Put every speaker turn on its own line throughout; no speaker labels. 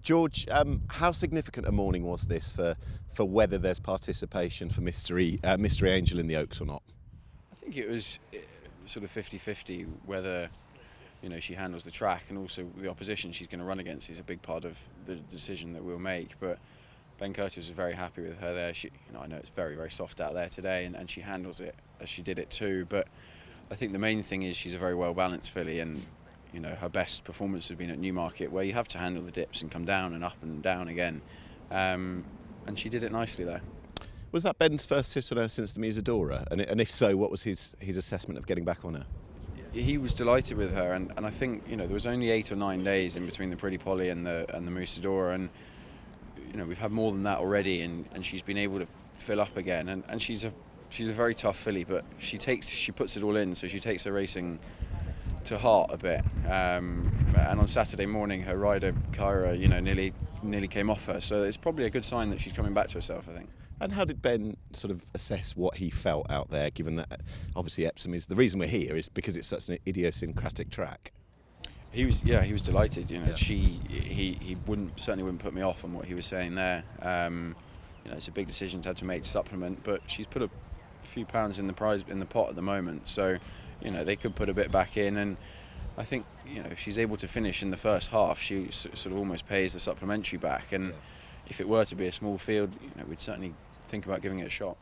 George, how significant a morning was this for whether there's participation for Mystery Angel in the Oaks or not?
I think it was sort of 50-50 whether she handles the track, and also the opposition she's going to run against is a big part of the decision that we'll make. But Ben Curtis was very happy with her there. I know it's very, very soft out there today, and she handles it as she did it too. But I think the main thing is she's a very well balanced filly, and her best performance has been at Newmarket, where you have to handle the dips and come down and up and down again, and she did it nicely there. Was
that Ben's first sit on her since the Musadora? And if so, what was his assessment of getting back on her?
He was delighted with her, and I think there was only 8 or 9 days in between the Pretty Polly and the Musadora, and we've had more than that already, and she's been able to fill up again, and she's a very tough filly, but she puts it all in, so she takes her racing to heart a bit, and on Saturday morning her rider Kyra nearly came off her, so it's probably a good sign that she's coming back to herself, I think.
And how did Ben sort of assess what he felt out there, given that obviously Epsom is the reason we're here is because it's such an idiosyncratic track?
He was delighted. He certainly wouldn't put me off on what he was saying there. It's a big decision to have to make to supplement, but she's put a few pounds in the pot at the moment, so they could put a bit back in, and I think if she's able to finish in the first half, she sort of almost pays the supplementary back, and if it were to be a small field, we'd certainly think about giving it a shot.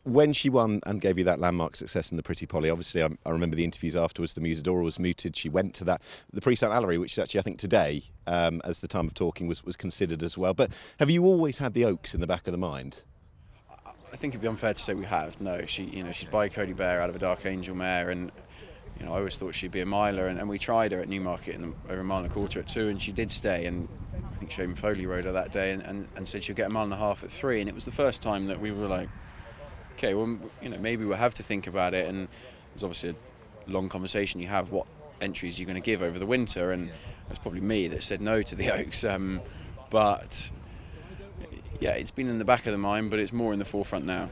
When she won and gave you that landmark success in the Pretty Polly, obviously I remember the interviews afterwards. The Musadora was mooted. She went to the Prix St Allery, which actually I think today, as the time of talking, was considered as well. But have you always had the Oaks in the back of the mind?
I think it'd be unfair to say we have. No, she's by Cody Bear out of a Dark Angel mare, and I always thought she'd be a miler, and we tried her at Newmarket over 1.25 miles at 2, and she did stay, and I think Shaman Foley rode her that day and said she'll get 1.5 miles at 3, and it was the first time that we were like, okay, well, maybe we'll have to think about it, and there's obviously a long conversation you have what entries you're going to give over the winter, and it's probably me that said no to the Oaks, but yeah, it's been in the back of the mind, but it's more in the forefront now.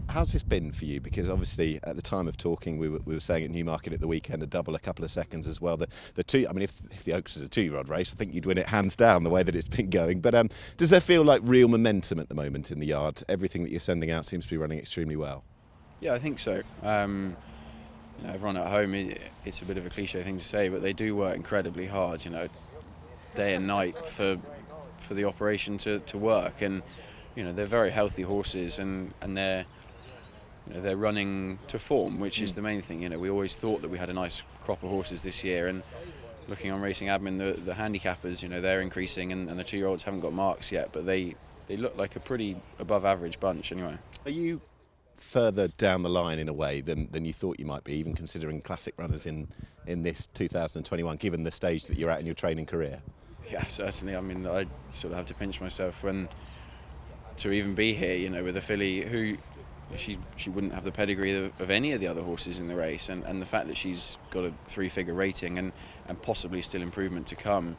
How's this been for you? Because obviously at the time of talking we were saying at Newmarket at the weekend a double, a couple of seconds as well. The two, I mean, if the Oaks was a 2-year-old race, I think you'd win it hands down the way that it's been going. But does there feel like real momentum at the moment in the yard? Everything that you're sending out seems to be running extremely well.
Yeah, I think so. Everyone at home, it's a bit of a cliche thing to say, but they do work incredibly hard, day and night for the operation to work, and they're very healthy horses, and they're running to form, which is the main thing. We always thought that we had a nice crop of horses this year, and looking on Racing Admin, the handicappers, they're increasing, and the 2-year-olds haven't got marks yet, but they look like a pretty above average bunch anyway.
Are you further down the line in a way than you thought you might be, even considering classic runners in this 2021, given the stage that you're at in your training career?
Yeah, certainly. I mean, I sort of have to pinch myself to even be here, with a filly who she wouldn't have the pedigree of any of the other horses in the race, and the fact that she's got a 3-figure rating and possibly still improvement to come,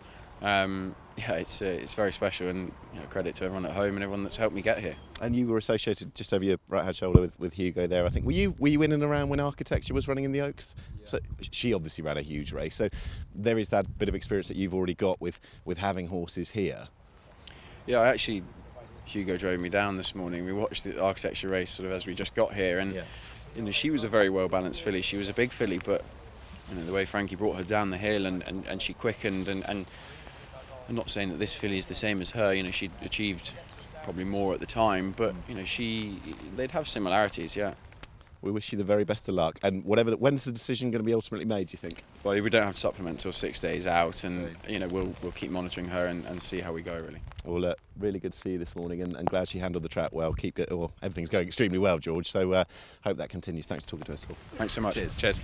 it's very special, and credit to everyone at home and everyone that's helped me get here. And
you were associated just over your right hand shoulder with Hugo there, I think. Were you in and around when Architecture was running in the Oaks? Yeah. So she obviously ran a huge race, so there is that bit of experience that you've already got with having horses here.
Yeah, Hugo drove me down this morning. We watched the Architecture race sort of as we just got here, and she was a very well balanced filly. She was a big filly, but the way Frankie brought her down the hill and she quickened, and I'm not saying that this filly is the same as her. She achieved probably more at the time, but they'd have similarities. Yeah.
We wish you the very best of luck, and when's the decision going to be ultimately made, do you think?
Well, we don't have to supplement till 6 days out, and we'll keep monitoring her and see how we go, really.
Well, really good to see you this morning, and glad she handled the track well. Everything's going extremely well, George, so hope that continues. Thanks for talking to us all.
Thanks so much.
Cheers.